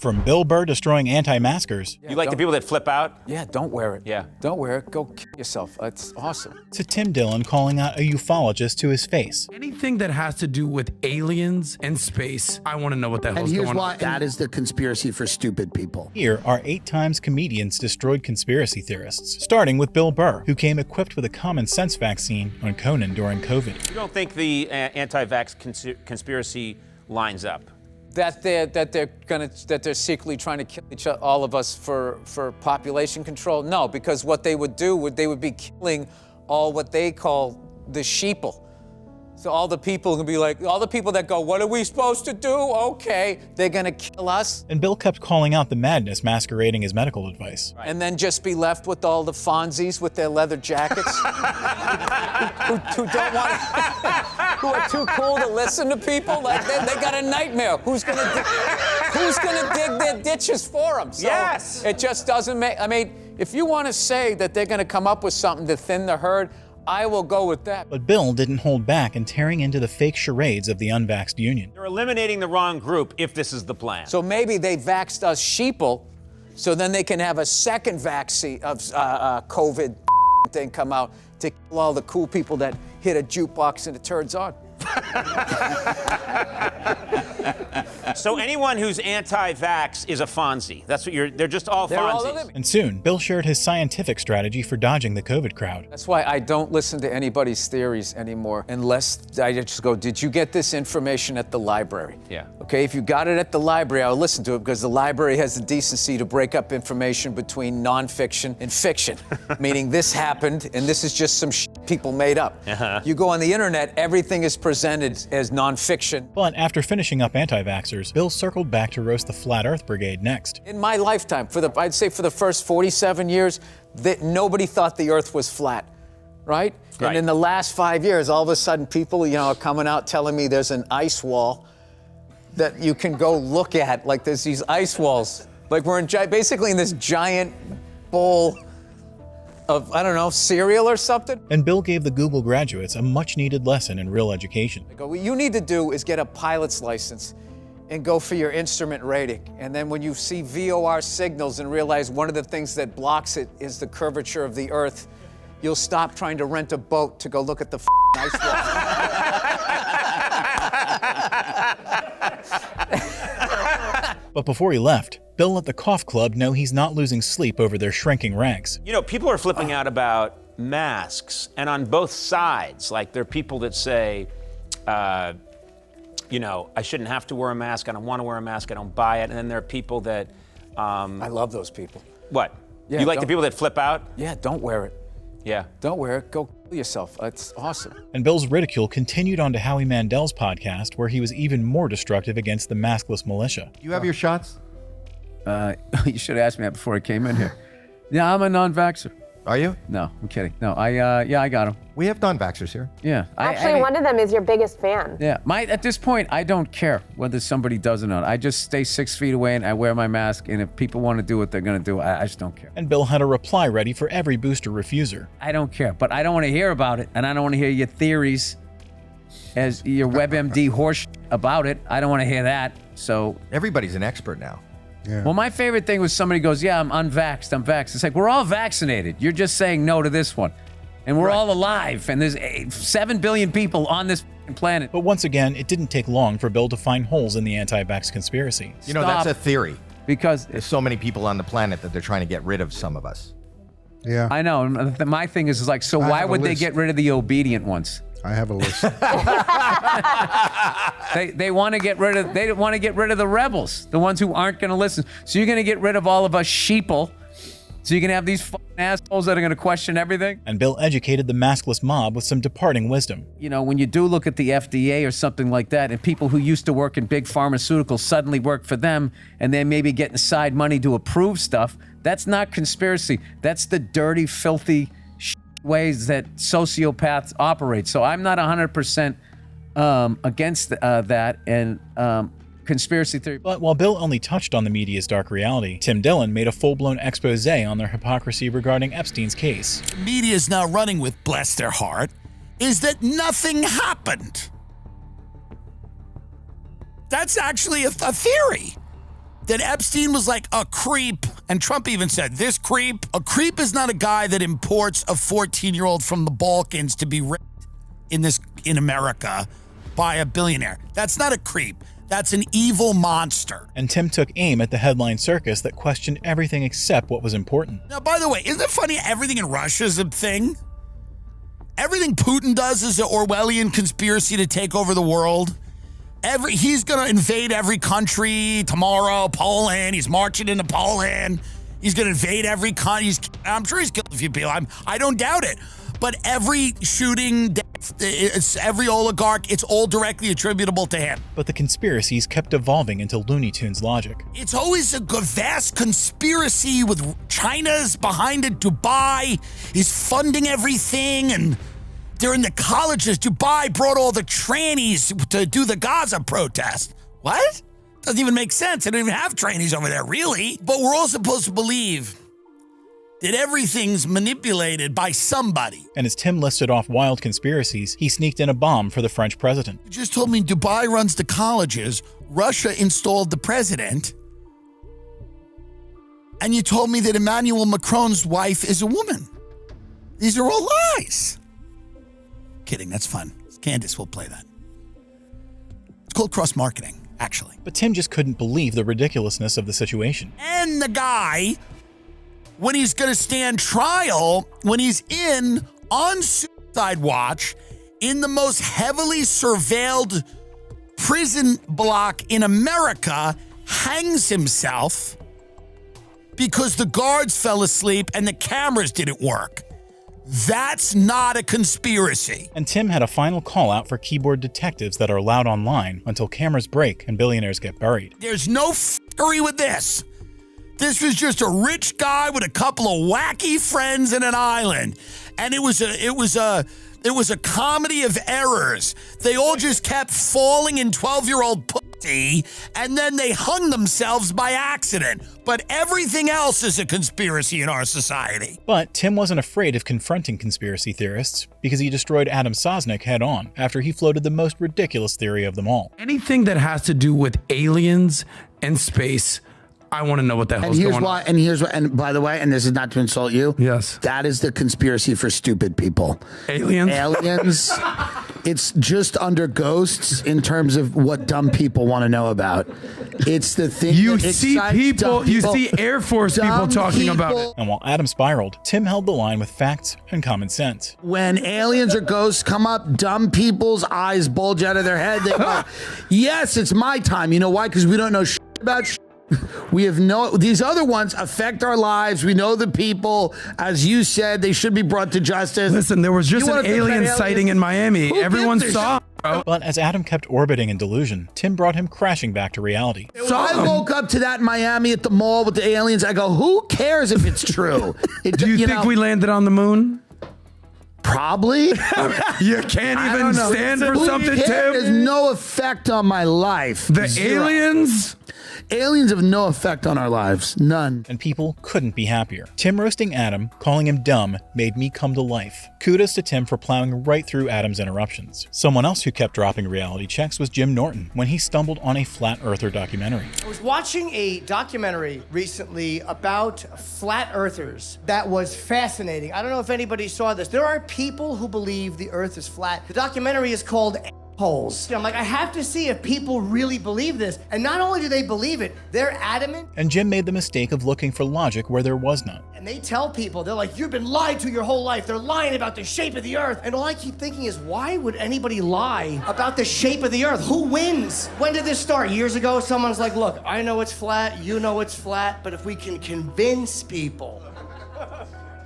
From Bill Burr destroying anti-maskers. You like the people that flip out? Yeah, don't wear it. Yeah. Don't wear it. Go kill yourself. It's awesome. To Tim Dillon calling out a ufologist to his face. Anything that has to do with aliens and space, I want to know what the hell's And going here's why on. that is the conspiracy for stupid people. Here are 8 times comedians destroyed conspiracy theorists, starting with Bill Burr, who came equipped with a common sense vaccine on Conan during COVID. You don't think the anti-vax conspiracy lines up? That they're secretly trying to kill all of us for population control? No, because what they would do they would be killing all what they call the sheeple. So all the people can be like, all the people that go, what are we supposed to do? Okay, they're gonna kill us. And Bill kept calling out the madness masquerading as medical advice. Right. And then just be left with all the Fonzies with their leather jackets who don't want who are too cool to listen to people. Like they got a nightmare. Who's gonna dig their ditches for them? So yes. It just doesn't make. I mean, if you want to say that they're gonna come up with something to thin the herd, I will go with that. But Bill didn't hold back in tearing into the fake charades of the unvaxxed union. They're eliminating the wrong group if this is the plan. So maybe they vaxxed us sheeple, so then they can have a second vaccine of COVID thing come out to kill all the cool people that hit a jukebox and it turns on. So anyone who's anti-vax is a Fonzie. That's what they're just all Fonzies. And soon, Bill shared his scientific strategy for dodging the COVID crowd. That's why I don't listen to anybody's theories anymore unless I just go, did you get this information at the library? Yeah. Okay, if you got it at the library, I'll listen to it because the library has the decency to break up information between nonfiction and fiction, meaning this happened and this is just some people made up. You go on the internet, everything is presented as nonfiction. But after finishing up anti-vaxxers, Bill circled back to roast the Flat Earth Brigade next. In my lifetime, I'd say for the first 47 years, that nobody thought the Earth was flat, right? And in the last 5 years, all of a sudden, people, are coming out telling me there's an ice wall that you can go look at. Like there's these ice walls, like we're basically in this giant bowl of, I don't know, cereal or something. And Bill gave the Google graduates a much-needed lesson in real education. I go, what you need to do is get a pilot's license and go for your instrument rating. And then when you see VOR signals and realize one of the things that blocks it is the curvature of the Earth, you'll stop trying to rent a boat to go look at the ice wall. But before he left, Bill let the Cough Club know he's not losing sleep over their shrinking ranks. People are flipping out about masks, and on both sides. Like, there are people that say, I shouldn't have to wear a mask, I don't want to wear a mask, I don't buy it. And then there are people that... I love those people. What? Yeah, you like the people that flip out? Yeah, don't wear it. Yeah. Don't wear it. Go kill yourself. It's awesome. And Bill's ridicule continued on to Howie Mandel's podcast, where he was even more destructive against the maskless militia. You have your shots? You should have asked me that before I came in here. Yeah, I'm a non-vaxxer. Are you? No, I'm kidding. No, I got them. We have non-vaxxers here. Yeah. Actually, one of them is your biggest fan. Yeah. At this point, I don't care whether somebody does or not. I just stay 6 feet away and I wear my mask. And if people want to do what they're going to do, I just don't care. And Bill had a reply ready for every booster refuser. I don't care, but I don't want to hear about it. And I don't want to hear your theories as your WebMD horse about it. I don't want to hear that. So everybody's an expert now. Yeah. Well, my favorite thing was somebody goes, yeah, I'm unvaxxed, I'm vaxxed. It's like, we're all vaccinated. You're just saying no to this one. And we're all alive. And there's 7 billion people on this planet. But once again, it didn't take long for Bill to find holes in the anti-vax conspiracy. That's a theory. Because there's so many people on the planet that they're trying to get rid of some of us. Yeah. I know. My thing is like, so why would they get rid of the obedient ones? I have a list. They want to get rid of the rebels, the ones who aren't going to listen. So you're going to get rid of all of us sheeple. So you can have these assholes that are going to question everything. And Bill educated the maskless mob with some departing wisdom. When you do look at the FDA or something like that, and people who used to work in big pharmaceuticals suddenly work for them, and they may be getting side money to approve stuff, that's not conspiracy. That's the dirty, filthy ways that sociopaths operate. So I'm not 100% against that and conspiracy theory. But while Bill only touched on the media's dark reality, Tim Dillon made a full-blown expose on their hypocrisy regarding Epstein's case. The media's now running with, bless their heart, is that nothing happened. That's actually a theory. that Epstein was like a creep, and Trump even said, this creep, a creep is not a guy that imports a 14-year-old from the Balkans to be raped in America by a billionaire. That's not a creep. That's an evil monster. And Tim took aim at the headline circus that questioned everything except what was important. Now, by the way, isn't it funny everything in Russia is a thing? Everything Putin does is an Orwellian conspiracy to take over the world. He's going to invade every country tomorrow. Poland, he's marching into Poland. He's going to invade every country. I'm sure he's killed a few people. I don't doubt it. But every shooting, death, every oligarch, it's all directly attributable to him. But the conspiracies kept evolving into Looney Tunes logic. It's always a vast conspiracy with China's behind it. Dubai is funding everything, and they're in the colleges. Dubai brought all the trannies to do the Gaza protest. What? Doesn't even make sense. They don't even have trannies over there, really. But we're all supposed to believe that everything's manipulated by somebody. And as Tim listed off wild conspiracies, he sneaked in a bomb for the French president. You just told me Dubai runs the colleges, Russia installed the president, and you told me that Emmanuel Macron's wife is a woman. These are all lies. Kidding, that's fun. Candace will play that. It's called cross-marketing, actually. But Tim just couldn't believe the ridiculousness of the situation. And the guy, when he's going to stand trial, when he's on suicide watch in the most heavily surveilled prison block in America, hangs himself because the guards fell asleep and the cameras didn't work. That's not a conspiracy. And Tim had a final call out for keyboard detectives that are allowed online until cameras break and billionaires get buried. There's no fuckery with this. This was just a rich guy with a couple of wacky friends in an island. And it was a comedy of errors. They all just kept falling in 12-year-old pussy, and then they hung themselves by accident. But everything else is a conspiracy in our society. But Tim wasn't afraid of confronting conspiracy theorists because he destroyed Adam Sosnick head on after he floated the most ridiculous theory of them all. Anything that has to do with aliens and space, I want to know what the hell's going on. And by the way, and this is not to insult you. Yes. That is the conspiracy for stupid people. Aliens? It's just under ghosts in terms of what dumb people want to know about. It's the thing. You see Air Force people talking about it. And while Adam spiraled, Tim held the line with facts and common sense. When aliens or ghosts come up, dumb people's eyes bulge out of their head. They go, yes, it's my time. You know why? Because we don't know shit about shit. These other ones affect our lives. We know the people. As you said, they should be brought to justice. Listen, there was just an alien sighting in Miami. Everyone saw it, bro. But as Adam kept orbiting in delusion, Tim brought him crashing back to reality. So I woke up to that in Miami at the mall with the aliens. I go, who cares if it's true? Do you think we landed on the moon? Probably. You can't even stand for something, Tim? There's no effect on my life. The aliens? Aliens have no effect on our lives. None. And people couldn't be happier. Tim roasting Adam, calling him dumb, made me come to life. Kudos to Tim for plowing right through Adam's interruptions. Someone else who kept dropping reality checks was Jim Norton when he stumbled on a flat earther documentary. I was watching a documentary recently about flat earthers that was fascinating. I don't know if anybody saw this. There are people who believe the earth is flat. The documentary is called Holes. I'm like, I have to see if people really believe this. And not only do they believe it, they're adamant. And Jim made the mistake of looking for logic where there was none. And they tell people, they're like, you've been lied to your whole life. They're lying about the shape of the earth. And all I keep thinking is, why would anybody lie about the shape of the earth? Who wins? When did this start? Years ago, someone's like, look, I know it's flat, you know it's flat, but if we can convince people.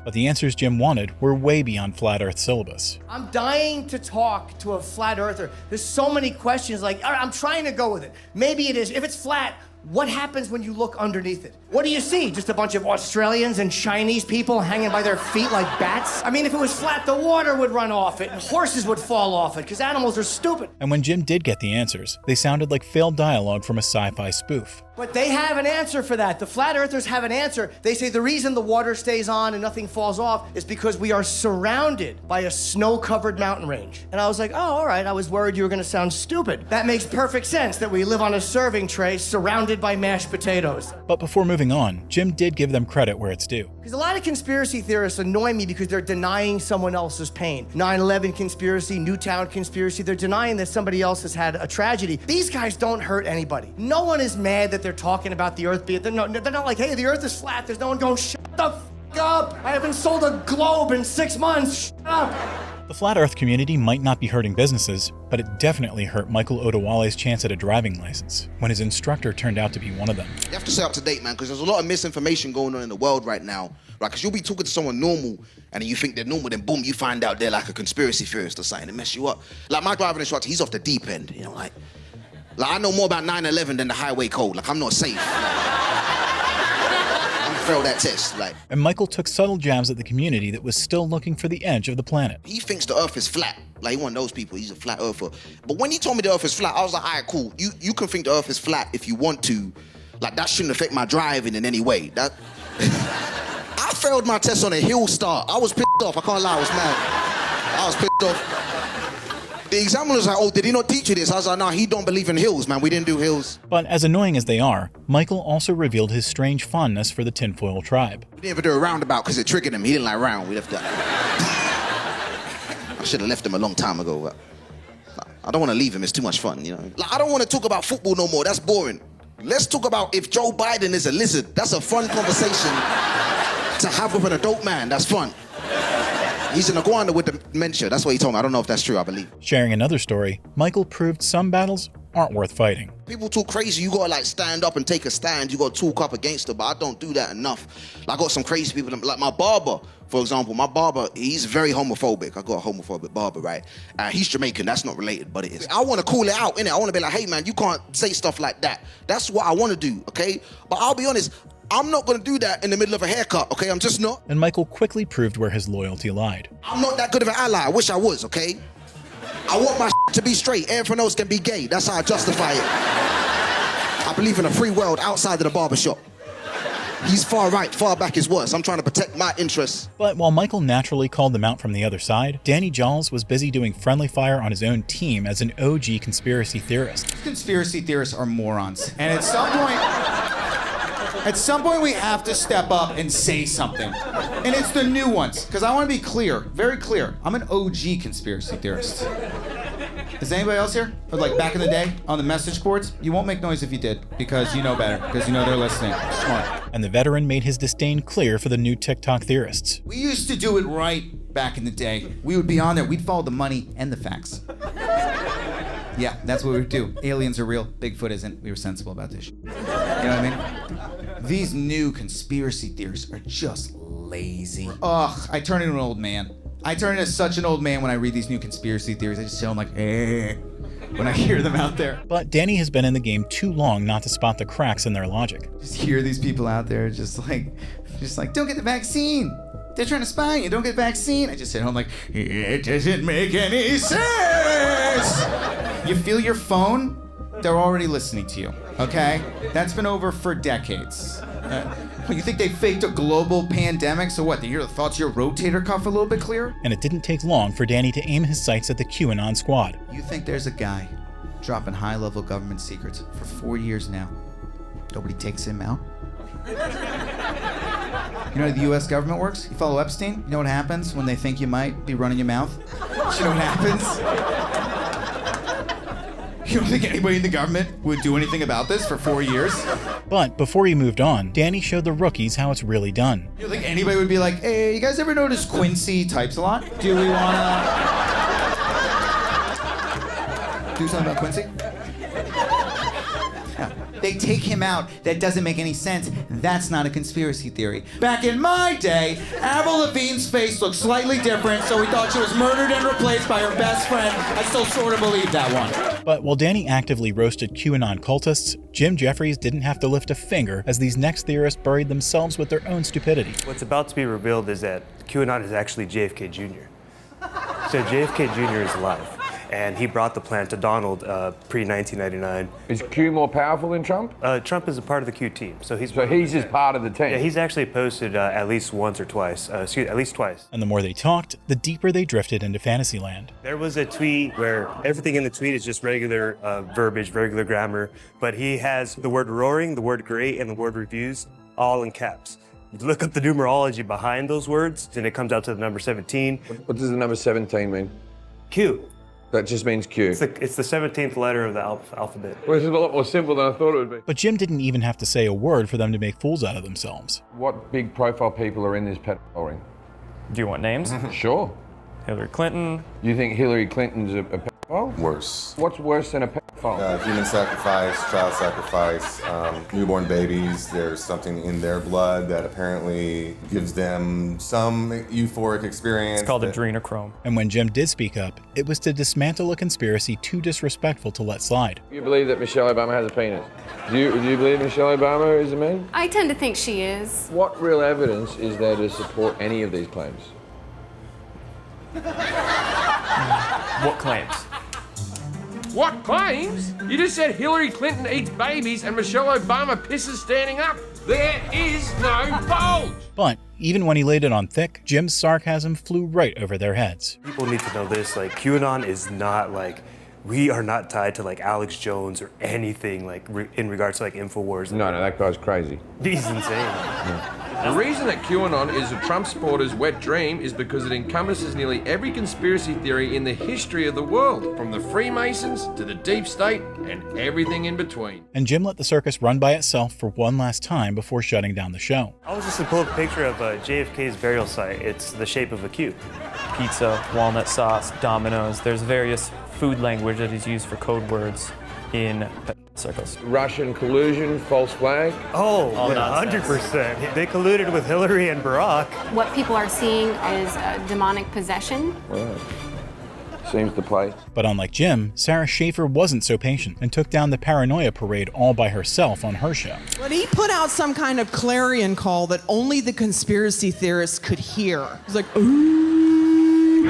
But the answers Jim wanted were way beyond flat earth syllabus. I'm dying to talk to a flat earther. There's so many questions, like, all right, I'm trying to go with it. Maybe it is. If it's flat, what happens when you look underneath it? What do you see? Just a bunch of Australians and Chinese people hanging by their feet like bats? I mean, if it was flat, the water would run off it and horses would fall off it because animals are stupid. And when Jim did get the answers, they sounded like failed dialogue from a sci-fi spoof. But they have an answer for that. The flat earthers have an answer. They say the reason the water stays on and nothing falls off is because we are surrounded by a snow-covered mountain range. And I was like, oh, all right, I was worried you were gonna sound stupid. That makes perfect sense that we live on a serving tray surrounded surrounded by mashed potatoes. But before moving on, Jim did give them credit where it's due. Because a lot of conspiracy theorists annoy me because they're denying someone else's pain. 9/11 conspiracy, Newtown conspiracy, they're denying that somebody else has had a tragedy. These guys don't hurt anybody. No one is mad that they're talking about the earth being, they're not like, hey, the earth is flat. There's no one going, shut the f up. I haven't sold a globe in 6 months, shut up. The flat earth community might not be hurting businesses, but it definitely hurt Michael Odewale's chance at a driving license when his instructor turned out to be one of them. You have to stay up to date, man, because there's a lot of misinformation going on in the world right now, right? Because you'll be talking to someone normal, and you think they're normal, then boom, you find out they're like a conspiracy theorist or something to mess you up. Like my driving instructor, he's off the deep end, you know, like I know more about 9/11 than the highway code. Like, I'm not safe. Fail that test, like. And Michael took subtle jabs at the community that was still looking for the edge of the planet. He thinks the earth is flat. Like, he one of those people, he's a flat earther. But when he told me the earth is flat, I was like, all right, cool. You can think the earth is flat if you want to. Like, that shouldn't affect my driving in any way. That I failed my test on a hill start. I was pissed off, I can't lie, I was mad. I was pissed off. The examiner was like, oh, did he not teach you this? I was like, nah, he don't believe in hills, man. We didn't do hills. But as annoying as they are, Michael also revealed his strange fondness for the tinfoil tribe. We didn't ever do a roundabout because it triggered him. He didn't like round. We left that. I should have left him a long time ago. But I don't want to leave him. It's too much fun, you know. Like, I don't want to talk about football no more. That's boring. Let's talk about if Joe Biden is a lizard. That's a fun conversation to have with an adult man. That's fun. He's an iguana with dementia. That's what he told me. I don't know if that's true. I believe. Sharing another story, Michael proved some battles aren't worth fighting. People talk crazy. You gotta like stand up and take a stand. You gotta talk up against it, but I don't do that enough. Like, I got some crazy people, like my barber, for example. My barber, he's very homophobic. I got a homophobic barber, right? He's Jamaican. That's not related, but it is. I want to call it out, innit? I want to be like, hey man, you can't say stuff like that. That's what I want to do, okay? But I'll be honest, I'm not gonna do that in the middle of a haircut, okay? I'm just not. And Michael quickly proved where his loyalty lied. I'm not that good of an ally. I wish I was, okay? I want my to be straight. Everyone else can be gay. That's how I justify it. I believe in a free world outside of the barbershop. He's far right, far back is worse. I'm trying to protect my interests. But while Michael naturally called them out from the other side, Danny Giles was busy doing friendly fire on his own team as an OG conspiracy theorist. Conspiracy theorists are morons. And at some point we have to step up and say something. And it's the new ones. Because I want to be clear, very clear. I'm an OG conspiracy theorist. Is anybody else here? Or like back in the day on the message boards? You won't make noise if you did, because you know better, because you know they're listening. Smart. And the veteran made his disdain clear for the new TikTok theorists. We used to do it right back in the day. We would be on there, we'd follow the money and the facts. Yeah, that's what we would do. Aliens are real, Bigfoot isn't. We were sensible about this shit. You know what I mean? These new conspiracy theorists are just lazy. Ugh, I turn into an old man. I turn into such an old man when I read these new conspiracy theories. I just sound like, when I hear them out there. But Danny has been in the game too long not to spot the cracks in their logic. Just hear these people out there just like, don't get the vaccine. They're trying to spy on you. Don't get the vaccine. I just sit home like, it doesn't make any sense. You feel your phone? They're already listening to you, okay? That's been over for decades. You think they faked a global pandemic? So what, they hear the thoughts of your rotator cuff a little bit clearer? And it didn't take long for Danny to aim his sights at the QAnon squad. You think there's a guy dropping high-level government secrets for 4 years now. Nobody takes him out? You know how the U.S. government works? You follow Epstein? You know what happens when they think you might be running your mouth? You know what happens? You don't think anybody in the government would do anything about this for 4 years? But before he moved on, Danny showed the rookies how it's really done. You don't think anybody would be like, hey, you guys ever notice Quincy types a lot? Do we wanna do something about Quincy? Yeah. They take him out. That doesn't make any sense. That's not a conspiracy theory. Back in my day, Avril Lavigne's face looked slightly different, so we thought she was murdered and replaced by her best friend. I still sort of believe that one. But while Danny actively roasted QAnon cultists, Jim Jeffries didn't have to lift a finger as these next theorists buried themselves with their own stupidity. What's about to be revealed is that QAnon is actually JFK Jr. So JFK Jr. is alive. and he brought the plan to Donald pre-1999. Is Q more powerful than Trump? Trump is a part of the Q team, so he's just part of the team. Yeah, he's actually posted at least once or twice. At least twice. And the more they talked, the deeper they drifted into Fantasyland. There was a tweet where everything in the tweet is just regular verbiage, regular grammar, but he has the word roaring, the word great, and the word reviews all in caps. You look up the numerology behind those words, and it comes out to the number 17. What does the number 17 mean? Q. That just means Q. It's the 17th letter of the alphabet. Well, this is a lot more simple than I thought it would be. But Jim didn't even have to say a word for them to make fools out of themselves. What big profile people are in this pedophile ring? Do you want names? Sure. Hillary Clinton. You think Hillary Clinton's a pedophile? Worse. What's worse than a pedophile? Human sacrifice, child sacrifice, newborn babies. There's something in their blood that apparently gives them some euphoric experience. It's called adrenochrome. And when Jim did speak up, it was to dismantle a conspiracy too disrespectful to let slide. You believe that Michelle Obama has a penis? Do you believe Michelle Obama is a man? I tend to think she is. What real evidence is there to support any of these claims? What claims? What claims? You just said Hillary Clinton eats babies and Michelle Obama pisses standing up. There is no bulge. But even when he laid it on thick, Jim's sarcasm flew right over their heads. People need to know this, like QAnon is not like, we are not tied to like Alex Jones or anything like in regards to like InfoWars. No, that guy's crazy. He's insane. Yeah. The reason that QAnon is a Trump supporter's wet dream is because it encompasses nearly every conspiracy theory in the history of the world, from the Freemasons to the deep state and everything in between. And Jim let the circus run by itself for one last time before shutting down the show. I was just to pull up a picture of JFK's burial site. It's the shape of a Q. Pizza, walnut sauce, Domino's. There's various food language that is used for code words in circles. Russian collusion, false flag. Oh, 100%. They colluded with Hillary and Barack. What people are seeing is demonic possession. Well, seems to play. But unlike Jim, Sarah Schaefer wasn't so patient and took down the paranoia parade all by herself on her show. But he put out some kind of clarion call that only the conspiracy theorists could hear. He's like, ooh.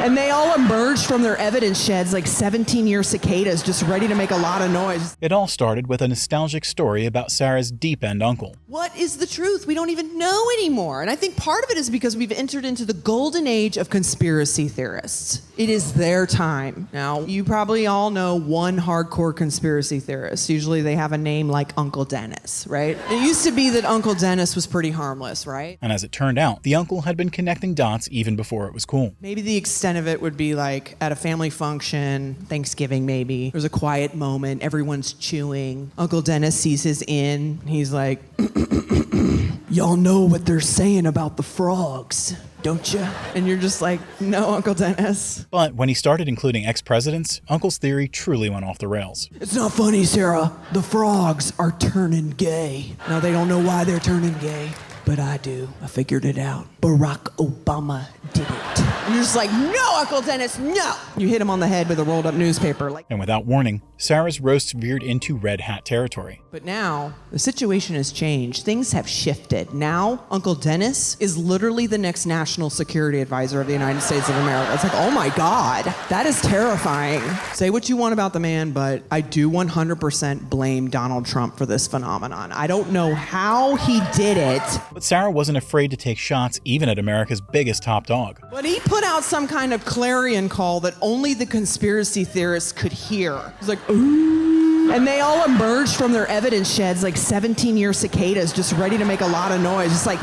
And they all emerged from their evidence sheds like 17-year cicadas just ready to make a lot of noise. It all started with a nostalgic story about Sarah's deep-end uncle. What is the truth? We don't even know anymore. And I think part of it is because we've entered into the golden age of conspiracy theorists. It is their time. Now, you probably all know one hardcore conspiracy theorist. Usually they have a name like Uncle Dennis, right? It used to be that Uncle Dennis was pretty harmless, right? And as it turned out, the uncle had been connecting dots even before it was cool. Maybe the extent of it would be like at a family function, Thanksgiving maybe. There's a quiet moment, everyone's chewing. Uncle Dennis sees his in. He's like, y'all know what they're saying about the frogs, don't you? And you're just like, no, Uncle Dennis. But when he started including ex-presidents, Uncle's theory truly went off the rails. It's not funny, Sarah. The frogs are turning gay. Now, they don't know why they're turning gay, but I do. I figured it out. Barack Obama did it. And you're just like, no, Uncle Dennis, no! You hit him on the head with a rolled up newspaper. And without warning, Sarah's roast veered into red hat territory. But now, the situation has changed. Things have shifted. Now, Uncle Dennis is literally the next national security advisor of the United States of America. It's like, oh my God, that is terrifying. Say what you want about the man, but I do 100% blame Donald Trump for this phenomenon. I don't know how he did it. But Sarah wasn't afraid to take shots even at America's biggest top dog. But he put out some kind of clarion call that only the conspiracy theorists could hear. He's like, ooh. And they all emerged from their evidence sheds like 17-year cicadas just ready to make a lot of noise. It's like,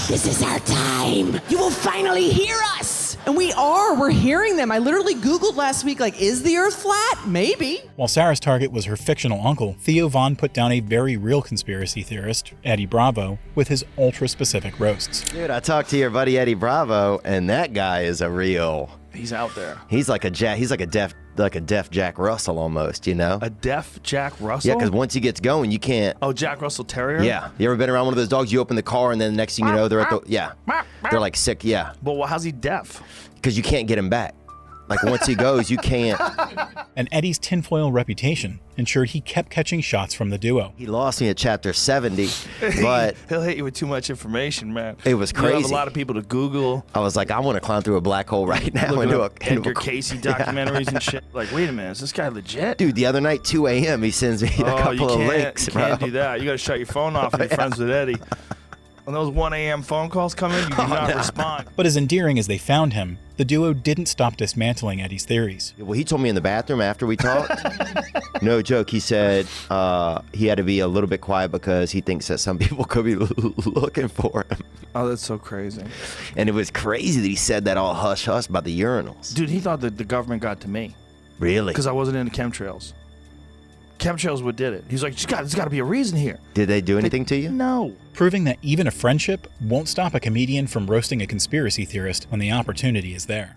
this is our time. You will finally hear us. And we're hearing them. I literally Googled last week, like, is the earth flat? Maybe. While Sarah's target was her fictional uncle, Theo Von put down a very real conspiracy theorist, Eddie Bravo, with his ultra-specific roasts. Dude, I talked to your buddy Eddie Bravo, and that guy is a real... He's out there. He's like a deaf Jack Russell almost, you know? A deaf Jack Russell? Yeah, because once he gets going, you can't... Oh, Jack Russell Terrier? Yeah. You ever been around one of those dogs? You open the car, and then the next thing you know, they're at the... Yeah. They're like sick, yeah. But how's he deaf? Because you can't get him back. Like once he goes, you can't. And Eddie's tinfoil reputation ensured he kept catching shots from the duo. He lost me at chapter 70, but He'll hit you with too much information, man. it was You have crazy. a lot of people to Google. I was like, I want to climb through a black hole right now Looking into up a Edgar Casey documentaries and shit. Like, wait a minute, is this guy legit? Dude, the other night, 2 a.m., he sends me a couple of links, you bro. can't do that. You got to shut your phone off if you're friends with Eddie. When those 1 a.m. phone calls come in, you do not respond. But as endearing as they found him, the duo didn't stop dismantling Eddie's theories. Well, he told me in the bathroom after we talked. No joke. He said he had to be a little bit quiet because he thinks that some people could be looking for him. Oh, that's so crazy. And it was crazy that he said that all hush-hush about the urinals. Dude, he thought that the government got to me. Really? Because I wasn't into chemtrails. Chemtrails what did it. He's like, there's got to be a reason here. Did they do anything to you? No. Proving that even a friendship won't stop a comedian from roasting a conspiracy theorist when the opportunity is there.